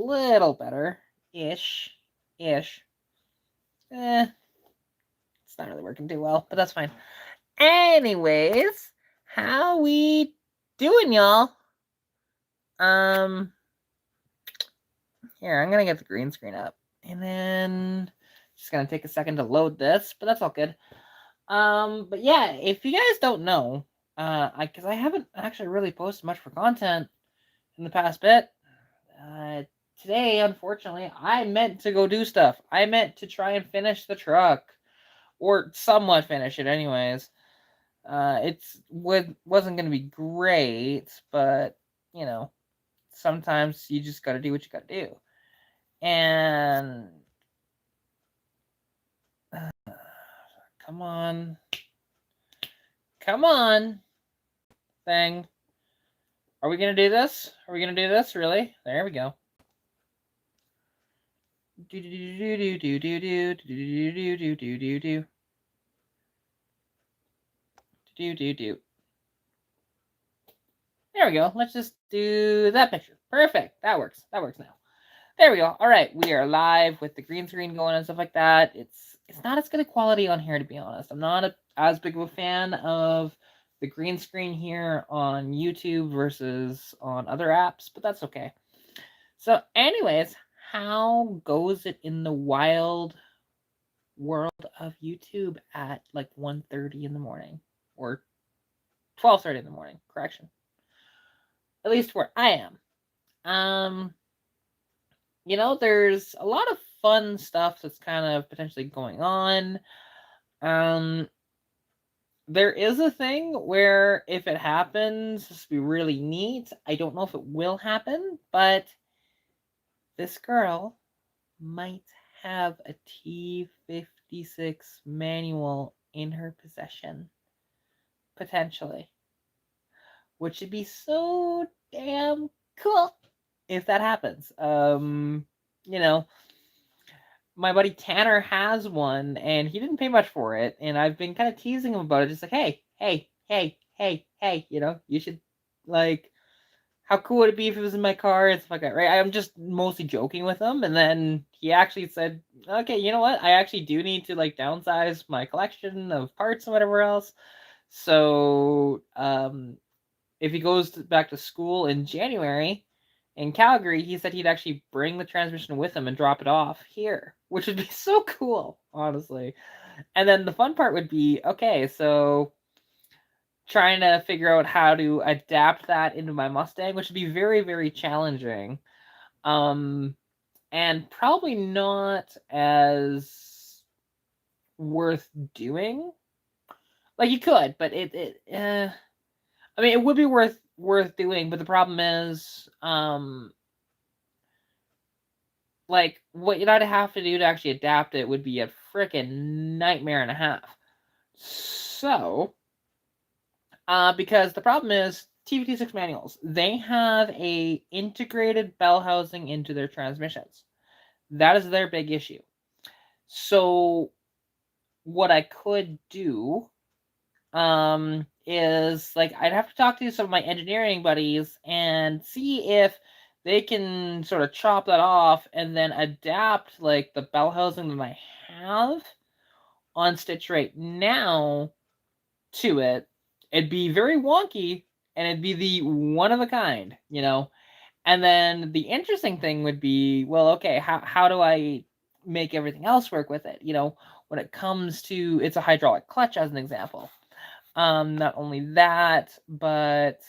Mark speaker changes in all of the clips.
Speaker 1: little better-ish. It's not really working too well, but that's fine. Anyways, how we doing, y'all? Here, I'm gonna get the green screen up, and then just gonna take a second to load this, but that's all good. But yeah, if you guys don't know, because I haven't actually really posted much for content in the past bit. Today, unfortunately, I meant to go do stuff. I meant to try and finish the truck, or somewhat finish it, anyways. Wasn't gonna be great, but you know, sometimes you just gotta do what you gotta do. And come on, thing. Are we gonna do this? Are we gonna do this? Really? There we go. Do do do do do do do do do do do do do do. There we go. Let's just do that picture. Perfect. That works. That works now. There we go. All right, we are live with the green screen going and stuff like that. It's not as good a quality on here, to be honest. I'm not as big of a fan of the green screen here on YouTube versus on other apps, but that's okay. So anyways, how goes it in the wild world of YouTube at like 1:30 in the morning? Or 12:30 in the morning, correction. At least where I am. There's a lot of fun stuff that's kind of potentially going on. There is a thing where if it happens, this would be really neat. I don't know if it will happen, but this girl might have a T-56 manual in her possession. Potentially. Which would be so damn cool if that happens. My buddy Tanner has one, and he didn't pay much for it, and I've been kind of teasing him about it, just like, hey, you should, like, how cool would it be if it was in my car, and stuff like that, right? I'm just mostly joking with him, and then he actually said, okay, you know what, I actually do need to, like, downsize my collection of parts and whatever else, so, if he goes back to school in January in Calgary, he said he'd actually bring the transmission with him and drop it off here, which would be so cool, honestly. And then the fun part would be, okay, so trying to figure out how to adapt that into my Mustang, which would be very, very challenging. And probably not as worth doing. Like, you could, but it would be worth doing, but the problem is, like, what you'd have to do to actually adapt it would be a freaking nightmare and a half. So, because the problem is, T-56 manuals, they have a integrated bell housing into their transmissions. That is their big issue. So, what I could do, is, like, I'd have to talk to some of my engineering buddies and see if they can sort of chop that off and then adapt, like, the bell housing that I have on Stitch right now to it. It'd be very wonky, and it'd be the one of a kind, And then the interesting thing would be, well, okay, how do I make everything else work with it? When it comes to, it's a hydraulic clutch, as an example. Not only that, but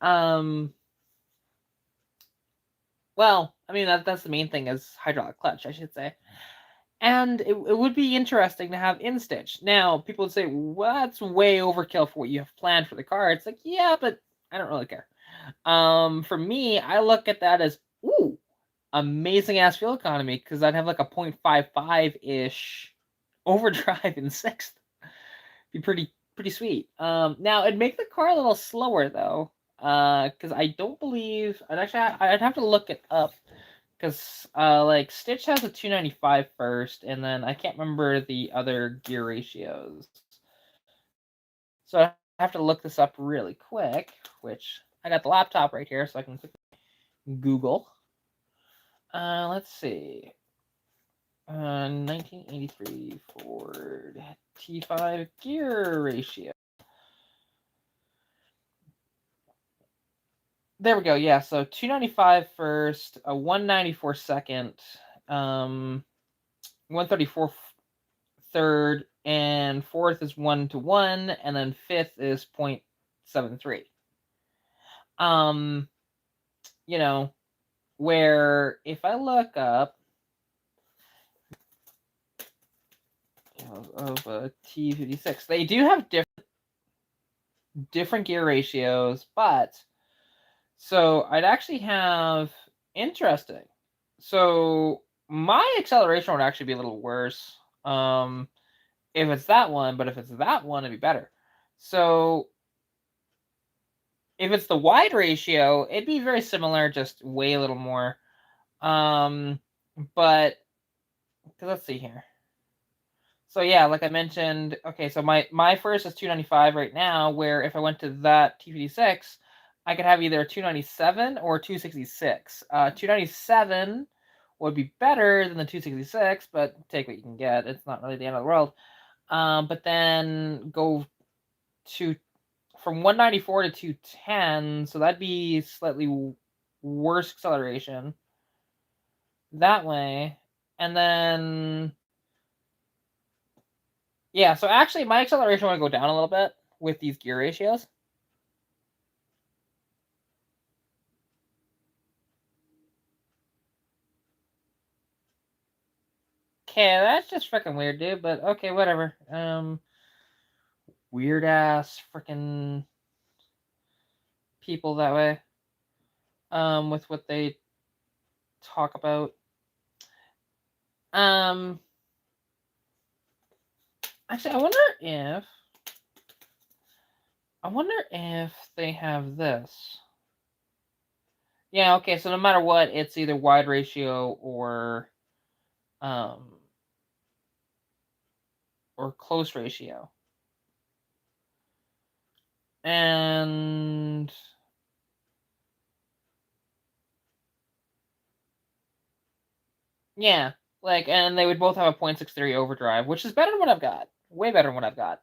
Speaker 1: well, I mean, that's the main thing, is hydraulic clutch, I should say. And it would be interesting to have in-stitch. Now, people would say, well, that's way overkill for what you have planned for the car. It's like, yeah, but I don't really care. For me, I look at that as, ooh, amazing ass fuel economy, because I'd have like a 0.55-ish overdrive in sixth. Be pretty sweet. Now it'd make the car a little slower though, because I don't believe I'd have to look it up, because like Stitch has a 295 first, and then I can't remember the other gear ratios. So I have to look this up really quick, which I got the laptop right here, so I can quickly Google. Let's see. 1983 Ford T5 gear ratio. There we go. Yeah, so 295 first, 194 second, 134 third, and fourth is 1-1, and then fifth is 0.73. You know, where if I look up of a T56, they do have different gear ratios, but so I'd actually have interesting. So my acceleration would actually be a little worse if it's that one, but if it's that one, it'd be better. So if it's the wide ratio, it'd be very similar, just way a little more. But let's see here. So yeah, like I mentioned, okay, so my first is 295 right now, where if I went to that T56, I could have either 297 or 266. 297 would be better than the 266, but take what you can get. It's not really the end of the world. But then go to from 194 to 210, so that'd be slightly worse acceleration that way. And then yeah, so actually my acceleration would go down a little bit with these gear ratios. Okay, that's just freaking weird, dude, but okay, whatever. Weird ass freaking people that way. With what they talk about. Actually, I wonder if they have this. Yeah, okay, so no matter what, it's either wide ratio or close ratio. And yeah, like, and they would both have a 0.63 overdrive, which is better than what I've got. Way better than what I've got.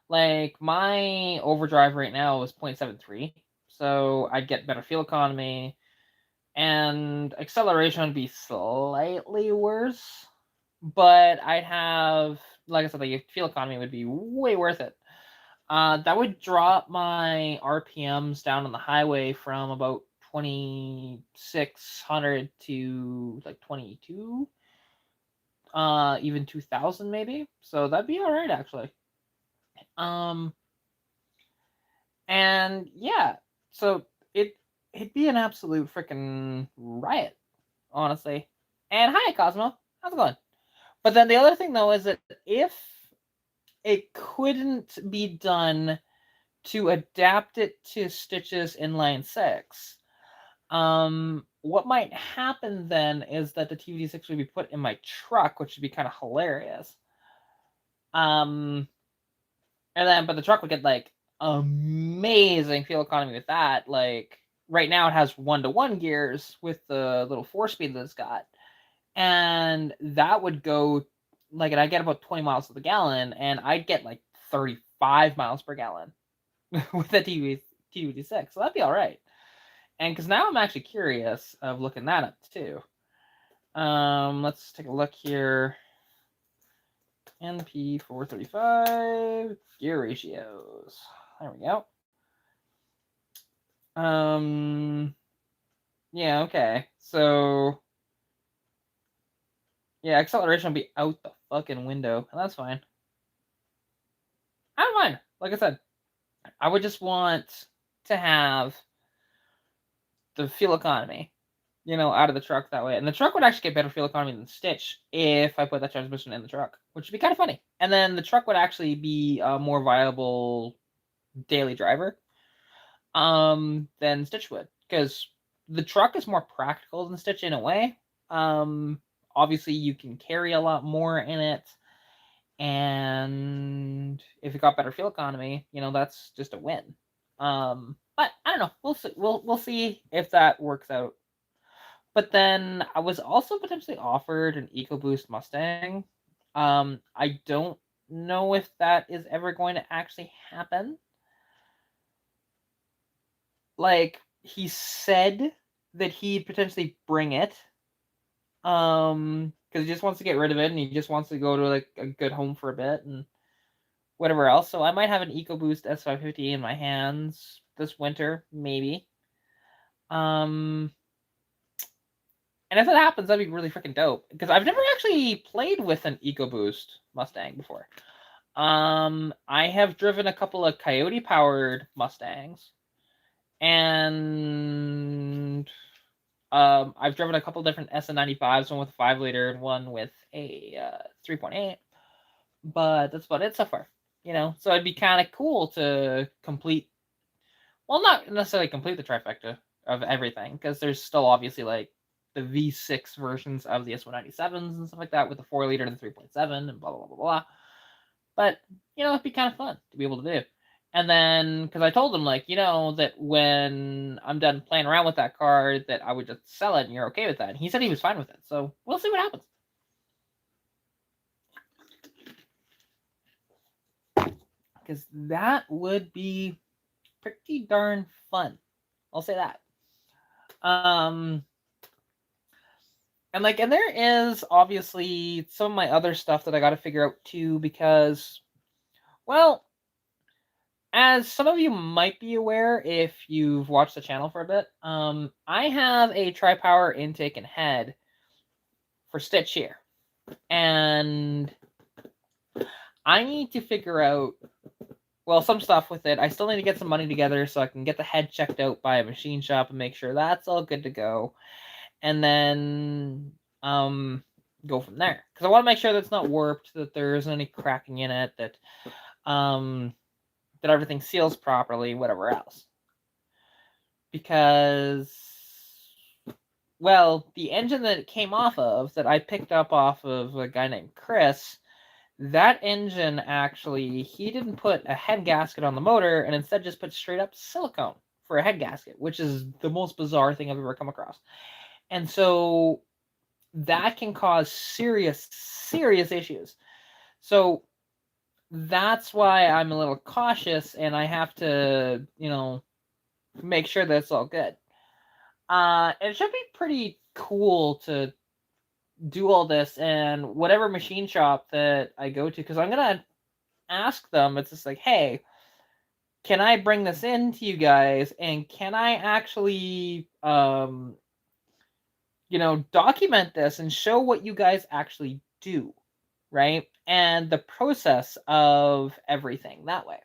Speaker 1: Like, my overdrive right now is 0.73, so I'd get better fuel economy, and acceleration would be slightly worse, but I'd have, like I said, the fuel economy would be way worth it. That would drop my RPMs down on the highway from about 2,600 to like 22, even 2,000 maybe. So that'd be all right actually. And yeah, so it'd be an absolute freaking riot, honestly. And hi, Cosmo, how's it going? But then the other thing though is that if it couldn't be done to adapt it to Stitch's inline 6, what might happen then is that the TVD6 would be put in my truck, which would be kind of hilarious. And then, but the truck would get like amazing fuel economy with that. Like right now, it has 1-to-1 gears with the little 4-speed that it's got, and that would go like, and I get about 20 miles to the gallon, and I'd get like 35 miles per gallon with the TVD6. So that'd be all right. And because now I'm actually curious of looking that up too. Let's take a look here. NP435 gear ratios. There we go. Yeah, okay. So yeah, acceleration will be out the fucking window, and that's fine. I don't mind. Like I said, I would just want to have the fuel economy, out of the truck that way. And the truck would actually get better fuel economy than Stitch if I put that transmission in the truck, which would be kind of funny. And then the truck would actually be a more viable daily driver than Stitch would, because the truck is more practical than Stitch in a way. Obviously you can carry a lot more in it, and if it got better fuel economy, that's just a win. But I don't know. We'll see. We'll see if that works out. But then I was also potentially offered an EcoBoost Mustang. I don't know if that is ever going to actually happen. Like, he said that he'd potentially bring it. Because he just wants to get rid of it and he just wants to go to like a good home for a bit and whatever else. So I might have an EcoBoost S550 in my hands this winter, maybe. And if that happens, that'd be really freaking dope. Because I've never actually played with an EcoBoost Mustang before. I have driven a couple of Coyote-powered Mustangs. And I've driven a couple different SN95s, one with a 5-liter and one with a 3.8. But that's about it so far. So it'd be kind of cool to complete, well, not necessarily complete the trifecta of everything, because there's still obviously like the V6 versions of the S197s and stuff like that with the 4-liter and the 3.7 and blah, blah, blah, blah. But, it'd be kind of fun to be able to do. And then, because I told him, like, that when I'm done playing around with that car, that I would just sell it and you're okay with that. And he said he was fine with it. So we'll see what happens. Because that would be pretty darn fun. I'll say that. And there is obviously some of my other stuff that I got to figure out too, because, well, as some of you might be aware if you've watched the channel for a bit, I have a tri-power intake and head for Stitch here. And I need to figure out, well, some stuff with it. I still need to get some money together so I can get the head checked out by a machine shop and make sure that's all good to go. And then go from there. Because I want to make sure that it's not warped, that there isn't any cracking in it, that everything seals properly, whatever else. Because, well, the engine that it came off of, that I picked up off of a guy named Chris, that engine actually, he didn't put a head gasket on the motor and instead just put straight up silicone for a head gasket, which is the most bizarre thing I've ever come across. And so that can cause serious, serious issues. So that's why I'm a little cautious and I have to, make sure that it's all good. It should be pretty cool to do all this, and whatever machine shop that I go to, because I'm going to ask them, it's just like, hey, can I bring this in to you guys, and can I actually, document this and show what you guys actually do, right? And the process of everything that way.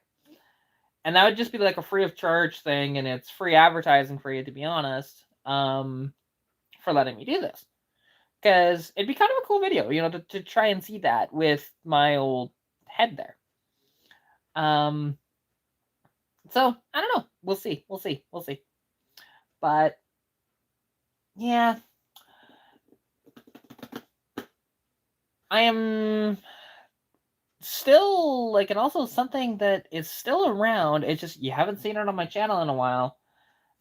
Speaker 1: And that would just be like a free of charge thing, and it's free advertising for you, to be honest, for letting me do this. Because it'd be kind of a cool video, to try and see that with my old head there. So, I don't know. We'll see. But, yeah. I am still, and also something that is still around, it's just, you haven't seen it on my channel in a while.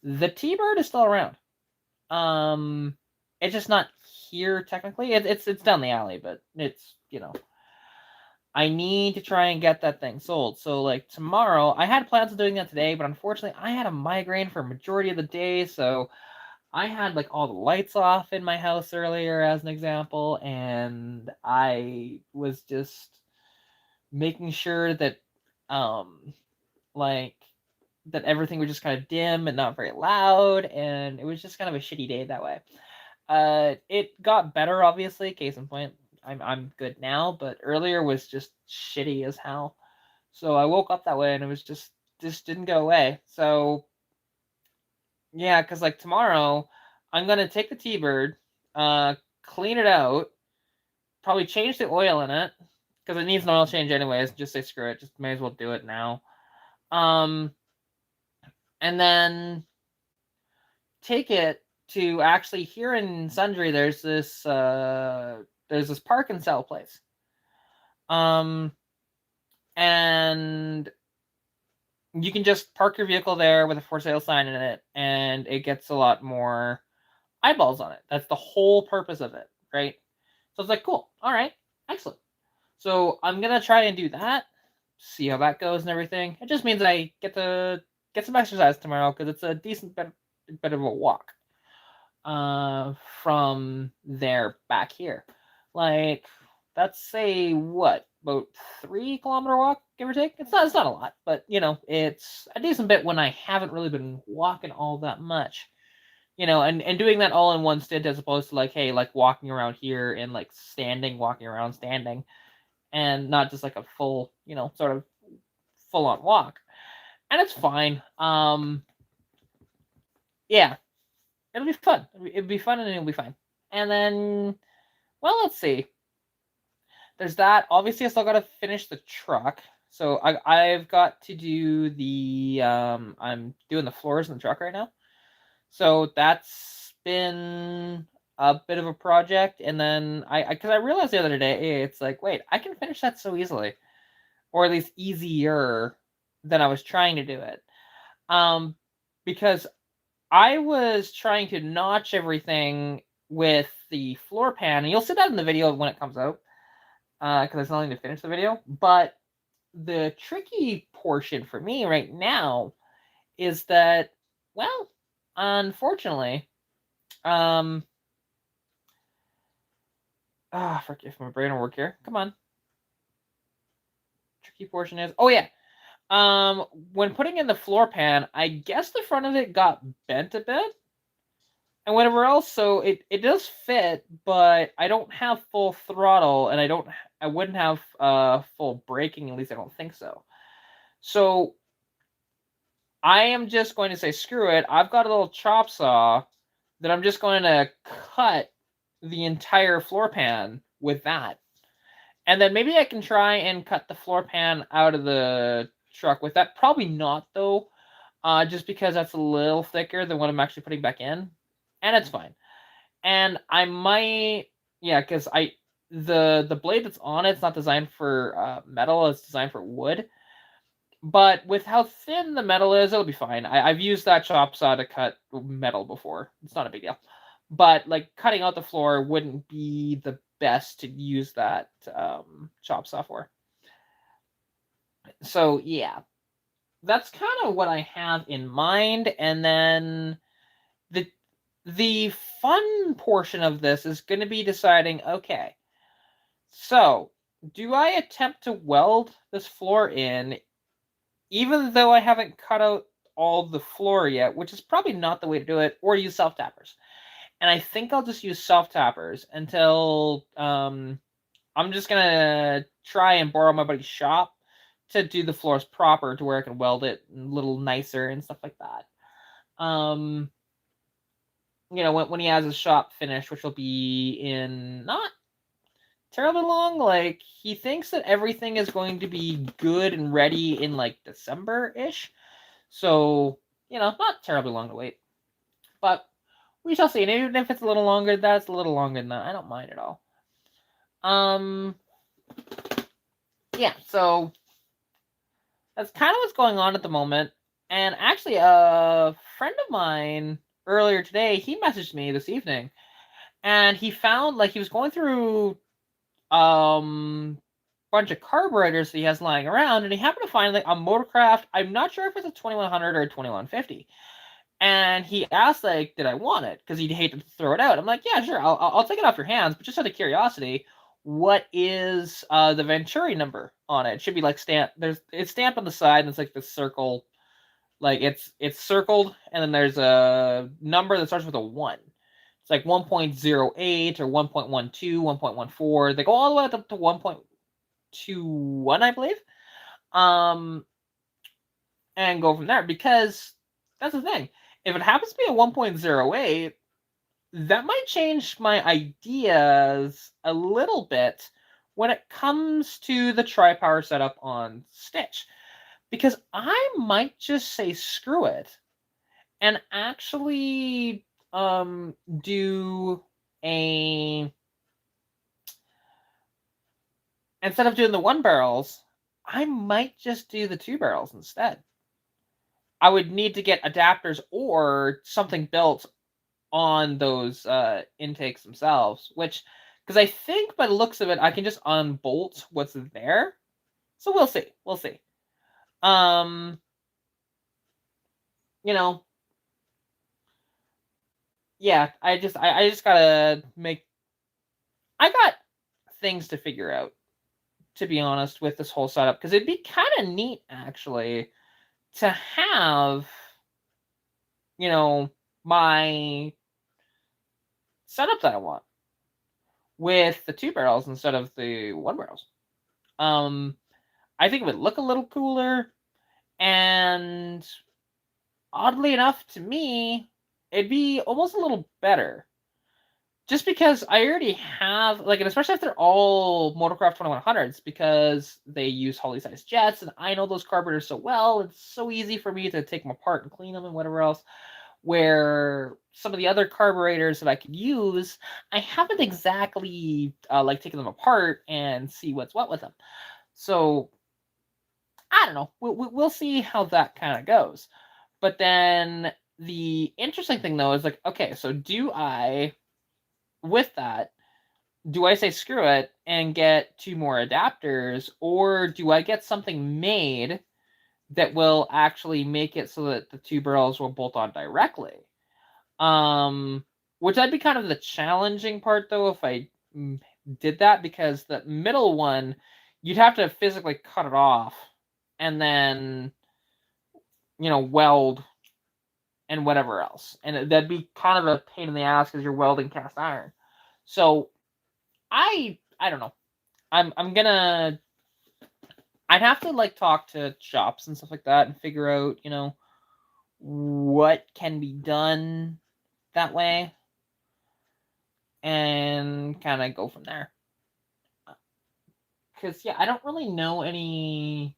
Speaker 1: The T-Ird is still around. It's just not here, technically. It's down the alley, but it's, I need to try and get that thing sold. So, tomorrow, I had plans of doing that today, but unfortunately, I had a migraine for a majority of the day, so I had, all the lights off in my house earlier, as an example, and I was just making sure that, that everything was just kind of dim and not very loud, and it was just kind of a shitty day that way. It got better, obviously, case in point. I'm good now, but earlier was just shitty as hell. So I woke up that way and it was just didn't go away. So yeah, because tomorrow I'm gonna take the T-Ird, clean it out, probably change the oil in it, because it needs an oil change anyways. Just say screw it, just may as well do it now. And then take it to, actually, here in Sundre, there's this park and sell place. And you can just park your vehicle there with a for sale sign in it, and it gets a lot more eyeballs on it. That's the whole purpose of it, right? So it's like, cool. All right, excellent. So I'm gonna try and do that, see how that goes and everything. It just means I get to get some exercise tomorrow because it's a decent bit of a walk from there back here. Like, that's say what, about 3 kilometer walk, give or take. It's not a lot, but you know, it's a decent bit when I haven't really been walking all that much. You know, and doing that all in one stint as opposed to like, hey, like walking around here and like walking around standing, and not just like a full, you know, sort of full on walk. And it's fine. Yeah, it'll be fun. It'll be fun and it'll be fine. And then, well, let's see. There's that. Obviously, I still got to finish the truck. So I've got to do the I'm doing the floors in the truck right now. So that's been a bit of a project. And then because I realized the other day, it's like, wait, I can finish that so easily, or at least easier than I was trying to do it. Because I was trying to notch everything with the floor pan, and you'll see that in the video when it comes out, because there's nothing to finish the video. But the tricky portion for me right now is that, well, unfortunately, forgive my brain will work here. Come on. Tricky portion is, oh yeah. When putting in the floor pan, I guess the front of it got bent a bit. And whatever else, so it does fit, but I don't have full throttle, and I wouldn't have full braking, at least I don't think so. So I am just going to say screw it. I've got a little chop saw that I'm just going to cut the entire floor pan with that. And then maybe I can try and cut the floor pan out of the truck with that. Probably not though, just because that's a little thicker than what I'm actually putting back in. And it's fine. And I might, yeah, because the blade that's on it's not designed for metal, it's designed for wood. But with how thin the metal is, it'll be fine. I've used that chop saw to cut metal before. It's not a big deal. But like cutting out the floor wouldn't be the best to use that chop saw for. So yeah, that's kind of what I have in mind. And then the fun portion of this is going to be deciding, okay, so do I attempt to weld this floor in, even though I haven't cut out all the floor yet, which is probably not the way to do it, or use self-tappers? And I think I'll just use self-tappers until I'm just going to try and borrow my buddy's shop to do the floors proper to where I can weld it a little nicer and stuff like that. You know, when he has his shop finished, which will be in not terribly long. Like, he thinks that everything is going to be good and ready in like December-ish. So, you know, not terribly long to wait. But we shall see. And even if it's a little longer, that's a little longer than that. I don't mind at all. Yeah, so that's kind of what's going on at the moment. And actually, a friend of mine earlier today, he messaged me this evening, and he found, like, he was going through bunch of carburetors that he has lying around, and he happened to find like a Motorcraft. I'm not sure if it's a 2100 or a 2150. And he asked, like, did I want it? Because he'd hate to throw it out. I'm like, yeah, sure, I'll take it off your hands. But just out of curiosity, what is the Venturi number on it? It should be like stamped. It's stamped on the side, and it's like this circle. Like it's circled, and then there's a number that starts with a 1. It's like 1.08 or 1.12, 1.14. They go all the way up to 1.21, I believe. And go from there, because that's the thing. If it happens to be a 1.08, that might change my ideas a little bit when it comes to the tri-power setup on Stitch. Because I might just say screw it and actually do a, instead of doing the 1 barrels, I might just do the 2 barrels instead. I would need to get adapters or something built on those intakes themselves, which, because I think by the looks of it, I can just unbolt what's there. So we'll see. We'll see. You know, yeah, I just gotta make. I got things to figure out, to be honest, with this whole setup, because it'd be kind of neat actually to have, my setup that I want with the 2 barrels instead of the 1 barrels. I think it would look a little cooler, and oddly enough, to me, it'd be almost a little better. Just because I already have, like, and especially if they're all Motorcraft 2100s, because they use Holley-sized jets, and I know those carburetors so well, it's so easy for me to take them apart and clean them and whatever else. Where some of the other carburetors that I could use, I haven't exactly taken them apart and see what's what with them. So I don't know. We'll see how that kind of goes. But then the interesting thing though is, like, okay, so with that, do I say screw it and get 2 more adapters, or do I get something made that will actually make it so that the 2 barrels will bolt on directly? Which that'd be kind of the challenging part though if I did that, because the middle one, you'd have to physically cut it off and then, weld and whatever else. And that'd be kind of a pain in the ass because you're welding cast iron. So I don't know. I'd have to talk to shops and stuff like that and figure out, what can be done that way, and kind of go from there. Because yeah, I don't really know any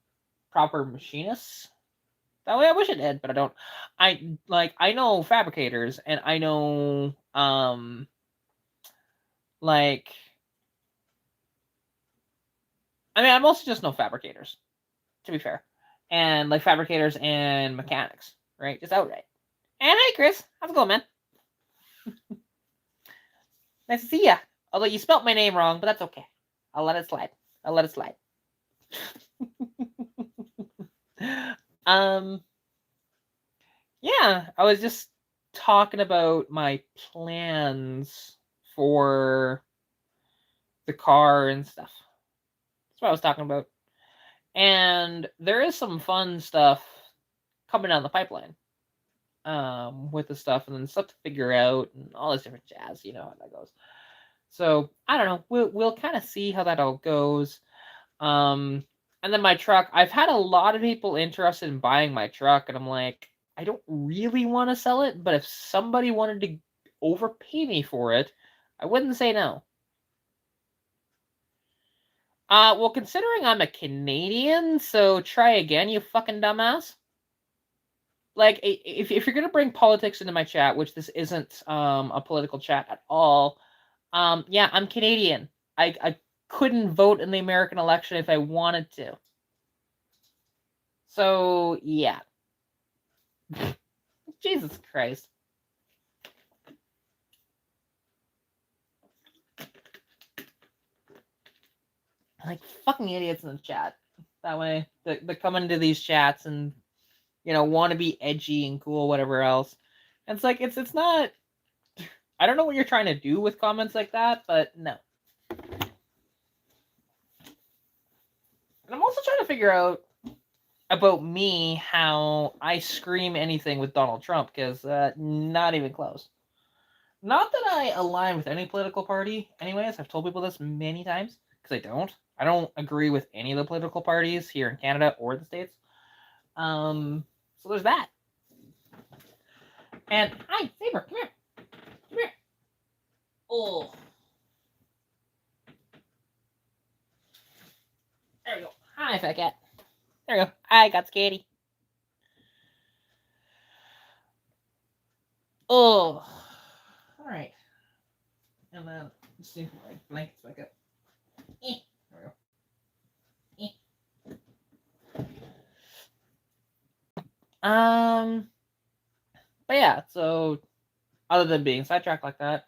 Speaker 1: proper machinists that way. I wish I did, but I don't. I know fabricators, and I know I mostly just know fabricators, to be fair, and fabricators and mechanics, right? Just outright. And hey, Chris, how's it going, man? Nice to see ya. Although you spelt my name wrong, but that's okay. I'll let it slide. Yeah, I was just talking about my plans for the car and stuff. That's what I was talking about. And there is some fun stuff coming down the pipeline with the stuff, and then stuff to figure out and all this different jazz. You know how that goes. So I don't know. We'll kind of see how that all goes. And then my truck. I've had a lot of people interested in buying my truck, and I'm like, I don't really want to sell it, but if somebody wanted to overpay me for it, I wouldn't say no. Well, considering I'm a Canadian, so try again, you fucking dumbass. If you're gonna bring politics into my chat, which this isn't a political chat at all, yeah, I'm Canadian. I couldn't vote in the American election if I wanted to. So yeah. Jesus Christ. Fucking idiots in the chat. That way, they come into these chats and, want to be edgy and cool, whatever else. And it's not. I don't know what you're trying to do with comments like that, but no. And I'm also trying to figure out about me how I scream anything with Donald Trump, because not even close. Not that I align with any political party, anyways. I've told people this many times, because I don't. I don't agree with any of the political parties here in Canada or the States. So there's that. And hi, Saber, come here. Come here. Oh. There we go. Hi, fat cat. There we go. I got scaredy. Oh. All right. And then let's see my blankets back up. There we go. But yeah, so other than being sidetracked like that.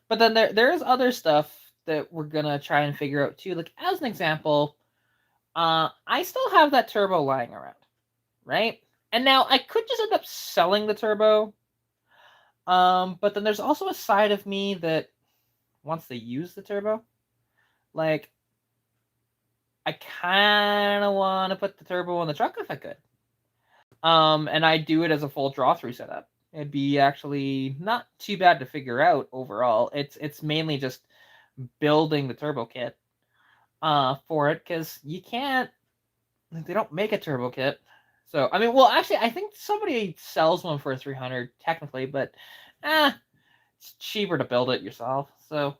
Speaker 1: But then there is other stuff that we're gonna try and figure out too. Like as an example, I still have that turbo lying around, right? And now I could just end up selling the turbo. But then there's also a side of me that wants to use the turbo. Like, I kind of want to put the turbo on the truck if I could. And I do it as a full draw-through setup. It'd be actually not too bad to figure out overall. It's mainly just building the turbo kit for it, because you can't, they don't make a turbo kit. So I mean, well, actually, I think somebody sells one for 300 technically, but it's cheaper to build it yourself. So,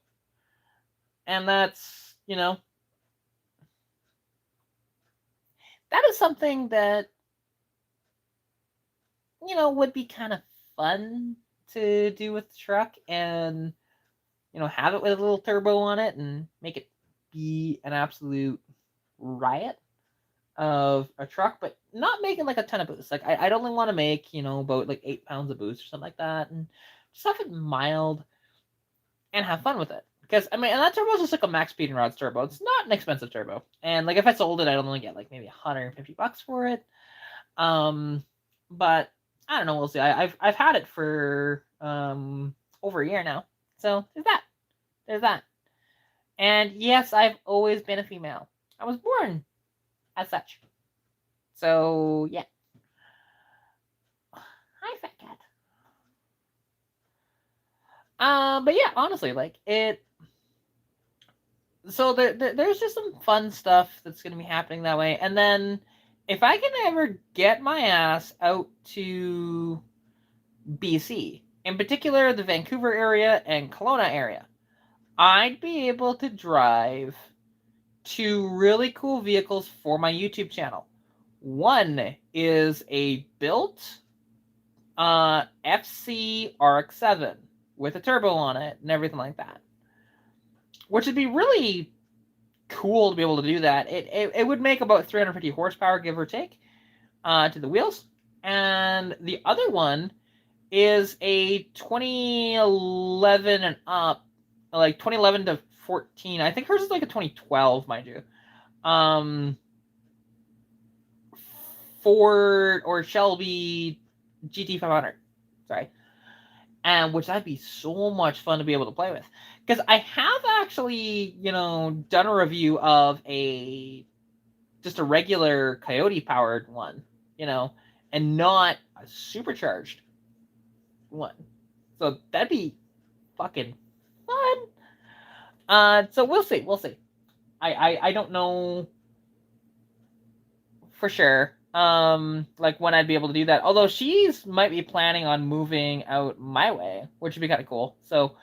Speaker 1: and that's, that is something that would be kind of fun to do with the truck, and have it with a little turbo on it and make it be an absolute riot of a truck, but not making like a ton of boost. Like I'd only want to make about like 8 pounds of boost or something like that, and just have it mild and have fun with it. Because I mean, and that turbo is just like a Max Speed and Rods turbo. It's not an expensive turbo, and like if I sold it, I'd only get like maybe $150 for it. But I don't know. We'll see. I've had it for over a year now, so there's that. There's that. And yes, I've always been a female. I was born as such. So yeah. Hi, fat cat. But yeah, honestly, like it. So there's just some fun stuff that's gonna be happening that way, and then if I can ever get my ass out to BC, in particular the Vancouver area and Kelowna area, I'd be able to drive 2 really cool vehicles for my YouTube channel. One is a built FC RX-7 with a turbo on it and everything like that, which would be really cool to be able to do that. It would make about 350 horsepower, give or take, to the wheels. And the other one is a 2011 and up, like 2011 to 14. I think hers is like a 2012, mind you. Ford or Shelby GT500. Sorry. And which that'd be so much fun to be able to play with. Because I have actually, done a review of just a regular Coyote powered one, and not a supercharged one. So that'd be fucking fun. So we'll see. I don't know for sure. Like when I'd be able to do that. Although she's might be planning on moving out my way, which would be kind of cool. So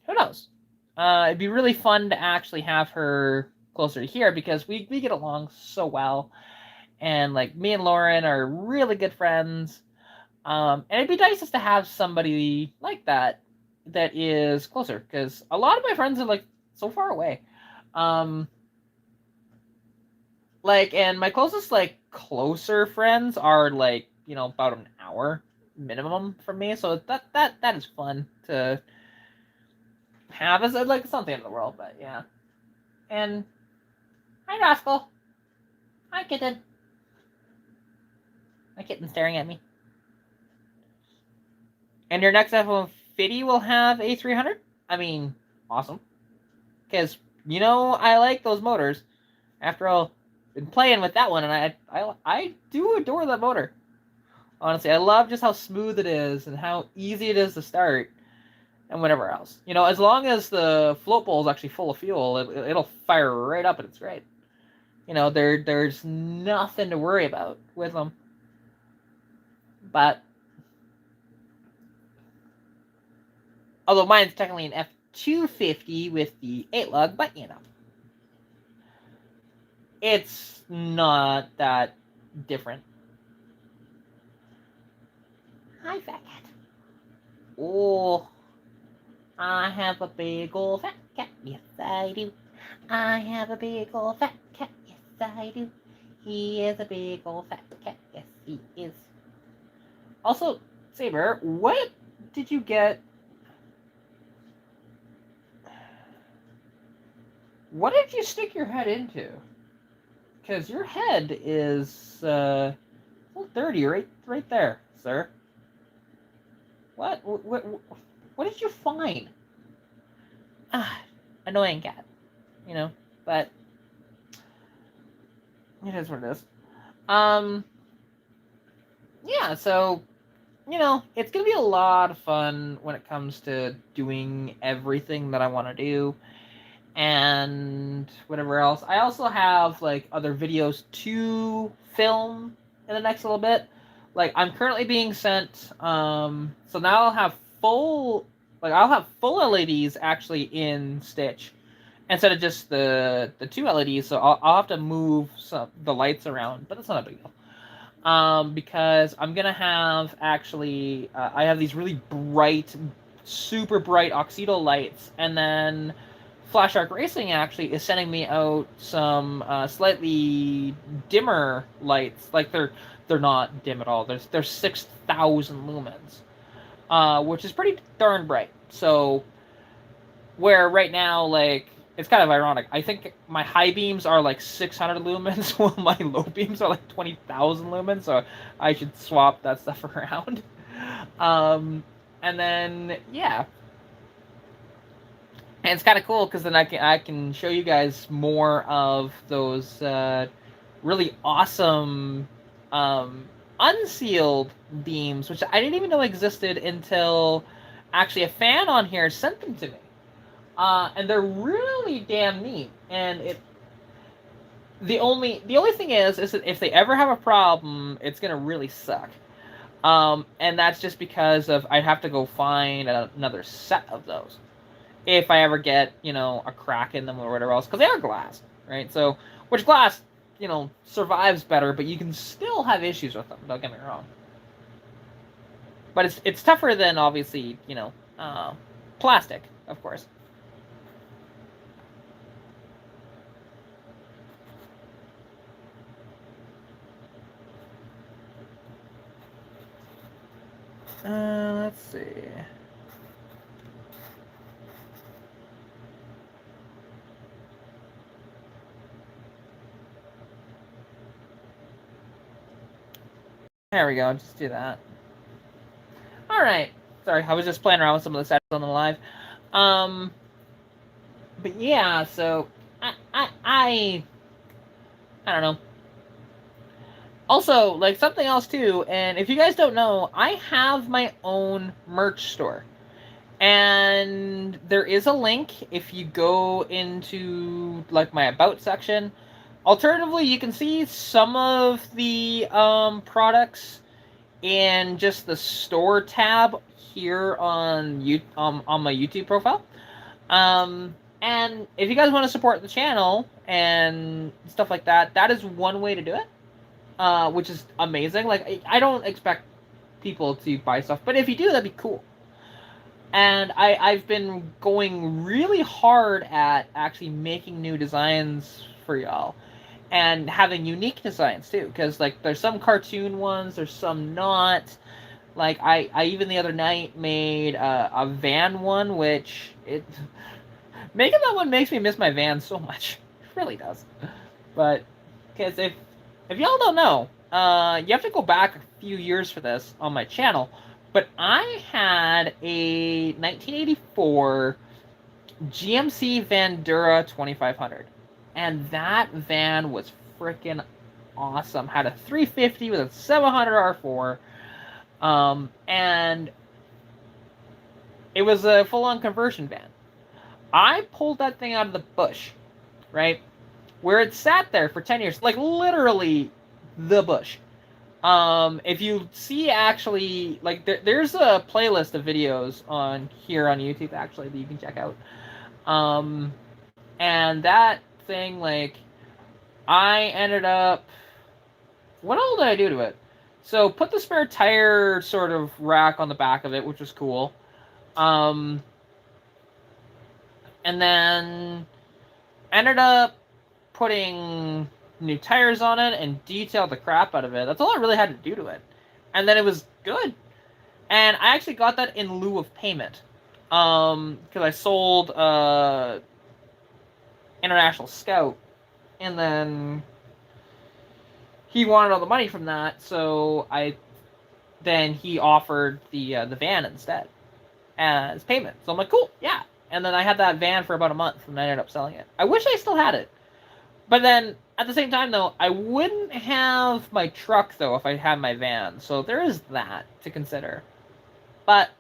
Speaker 1: who knows? It'd be really fun to actually have her closer to here, because we get along so well, and like me and Lauren are really good friends. And it'd be nice just to have somebody like that is closer, because a lot of my friends are like so far away. Like, and my closest like closer friends are like about an hour minimum from me, so that is fun to have. As like, it's not the end of the world, but yeah. And hi, Rascal. Hi, kitten. My kitten's staring at me. And your next F-150 will have a 300? I mean, awesome. Because, I like those motors. After all, been playing with that one, and I do adore that motor. Honestly, I love just how smooth it is and how easy it is to start and whatever else. As long as the float bowl is actually full of fuel, it'll fire right up, and it's great. There's nothing to worry about with them. But although mine's technically an F250 with the 8-lug, but it's not that different. Hi, fat cat. Oh, I have a big old fat cat. Yes, I do. I have a big old fat cat. Yes, I do. He is a big old fat cat. Yes, he is. Also, Saber, what did you get? What did you stick your head into? Because your head is a little dirty, right there, sir. What did you find? Ah, annoying cat, you know. But it is what it is. Yeah. So it's gonna be a lot of fun when it comes to doing everything that I want to do and whatever else. I also have like other videos to film in the next little bit. Like I'm currently being sent. So now I'll have full LEDs actually in Stitch instead of just the two LEDs. So I'll have to move the lights around, but that's not a big deal. Because I'm gonna have actually I have these really bright, super bright Oxydo lights, and then Flash Arc Racing actually is sending me out some slightly dimmer lights. Like they're not dim at all. They're 6,000 lumens, which is pretty darn bright. So where right now, like, it's kind of ironic. I think my high beams are like 600 lumens, while my low beams are like 20,000 lumens. So I should swap that stuff around. And then yeah, and it's kind of cool because then I can show you guys more of those really awesome unsealed beams, which I didn't even know existed until actually a fan on here sent them to me. And they're really damn neat. And the only thing is that if they ever have a problem, it's gonna really suck. And that's just because of I'd have to go find another set of those if I ever get a crack in them or whatever else, because they are glass, right? So which glass survives better, but you can still have issues with them. Don't get me wrong. But it's tougher than obviously plastic, of course. Let's see. There we go. Just do that. All right. Sorry, I was just playing around with some of the settings on the live. But yeah. So I don't know. Also, like something else too, and if you guys don't know, I have my own merch store. And there is a link if you go into like my about section. Alternatively, you can see some of the products in just the store tab here on my YouTube profile. And if you guys want to support the channel and stuff like that, that is one way to do it. Which is amazing. Like, I don't expect people to buy stuff, but if you do, that'd be cool. And I've been going really hard at actually making new designs for y'all. And having unique designs, too. Because, like, there's some cartoon ones, there's some not. Like, I even the other night made a van one, which making that one makes me miss my van so much. It really does. But, because if y'all don't know, you have to go back a few years for this on my channel, but I had a 1984 GMC Vandura 2500, and that van was freaking awesome. Had a 350 with a 700 R4, and it was a full-on conversion van. I pulled that thing out of the bush, right? Where it sat there for 10 years, like literally the bush. If you see actually, like there's a playlist of videos on here on YouTube actually that you can check out. And that thing, like, I ended up, what all did I do to it? So put the spare tire sort of rack on the back of it, which was cool. And then ended up putting new tires on it and detailed the crap out of it. That's all I really had to do to it. And then it was good. And I actually got that in lieu of payment. Because I sold International Scout, and then he wanted all the money from that, so then he offered the van instead as payment. So I'm like, cool, yeah. And then I had that van for about a month, and I ended up selling it. I wish I still had it, but then at the same time, though, I wouldn't have my truck though if I had my van. So there is that to consider. But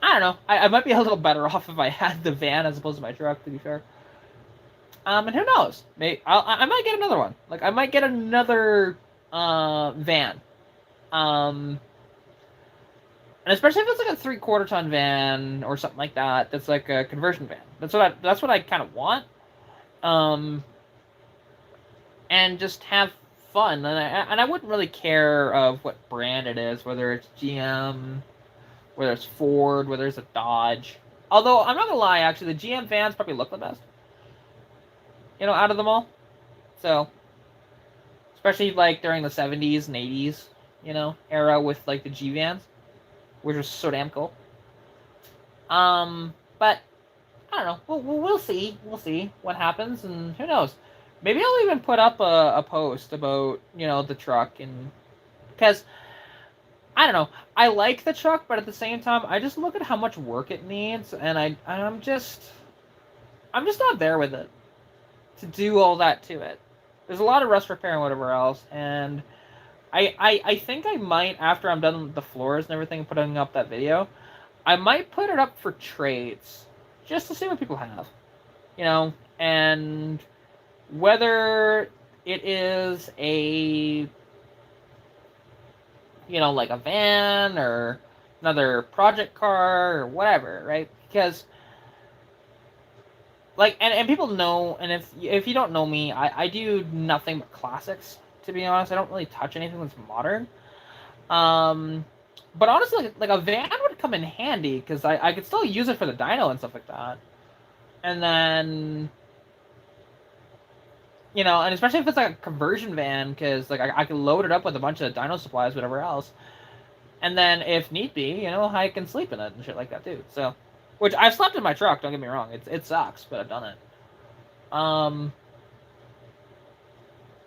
Speaker 1: I don't know. I might be a little better off if I had the van as opposed to my truck, to be fair. And who knows? Maybe I might get another one. Like I might get another van. Um, and especially if it's like a 3/4 ton van or something like that. That's like a conversion van. That's what I kind of want. Um, and just have fun. And I wouldn't really care of what brand it is, whether it's GM, whether it's Ford, whether it's a Dodge. Although I'm not gonna lie, actually, the GM vans probably look the best. Out of them all. So, especially like during the 70s and 80s, era with like the G vans, which was so damn cool. But I don't know. We'll see. We'll see what happens, and who knows. Maybe I'll even put up a post about the truck, and because I don't know, I like the truck, but at the same time, I just look at how much work it needs, and I'm just not there with it to do all that to it. There's a lot of rust repair and whatever else, and I think I might, after I'm done with the floors and everything, putting up that video, I might put it up for trades, just to see what people have, and whether it is like a van or another project car or whatever, right? Because and people know, and if you don't know me, I do nothing but classics, to be honest. I don't really touch anything that's modern. But honestly, like a van would come in handy, because I could still use it for the dyno and stuff like that. And then, and especially if it's like a conversion van, because like I can load it up with a bunch of dyno supplies, whatever else. And then if need be, I can sleep in it and shit like that too. So, which I've slept in my truck, don't get me wrong. It sucks, but I've done it.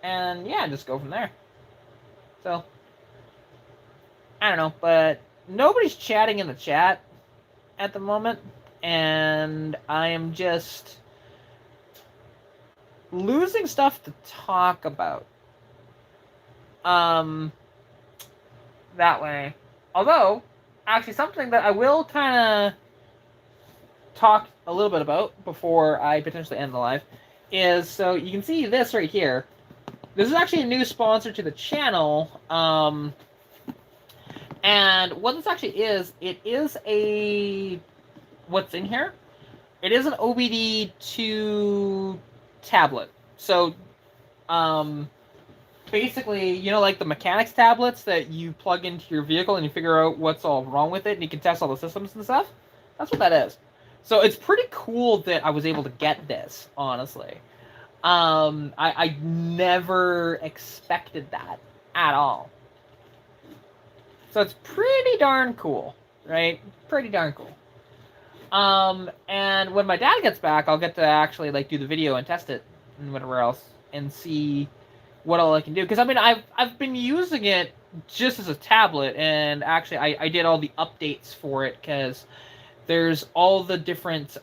Speaker 1: And yeah, just go from there. So, I don't know, but nobody's chatting in the chat at the moment, and I am just losing stuff to talk about. That way. Although, actually, something that I will kind of talk a little bit about before I potentially end the live is, so you can see this right here. This is actually a new sponsor to the channel. And what this actually is, it is what's in here? It is an OBD2 tablet. So, basically, like the mechanics tablets that you plug into your vehicle and you figure out what's all wrong with it and you can test all the systems and stuff. That's what that is. So it's pretty cool that I was able to get this, honestly. I never expected that at all. So it's pretty darn cool, right? Pretty darn cool. And when my dad gets back, I'll get to actually like do the video and test it and whatever else and see what all I can do. Because I mean, I've been using it just as a tablet, and actually I did all the updates for it, because there's all the different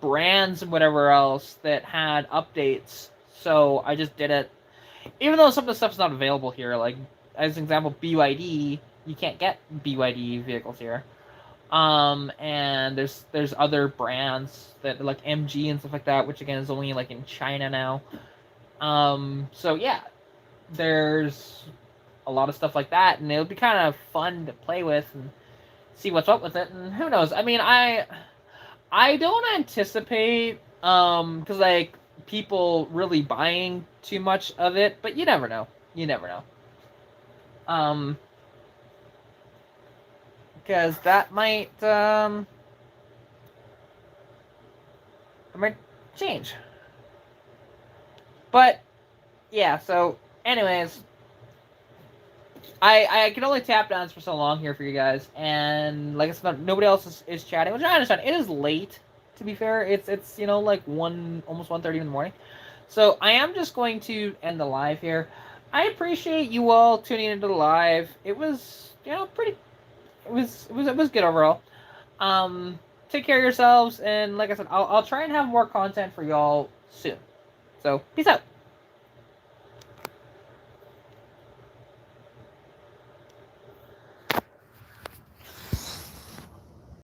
Speaker 1: brands and whatever else that had updates. So I just did it, even though some of the stuff's not available here. Like as an example, BYD, you can't get BYD vehicles here. And there's other brands that like MG and stuff like that, which again is only like in China now. So yeah, there's a lot of stuff like that, and it'll be kind of fun to play with and see what's up with it. And who knows? I mean, I don't anticipate because like people really buying too much of it, but you never know. You never know. Because that might change. But yeah, so anyways, I can only tap dance for so long here for you guys, and like I said, nobody else is chatting, which I understand. It is late, to be fair. It's like almost 1:30 in the morning. So I am just going to end the live here. I appreciate you all tuning into the live. It was pretty. It was good overall. Take care of yourselves, and like I said, I'll try and have more content for y'all soon. So peace out.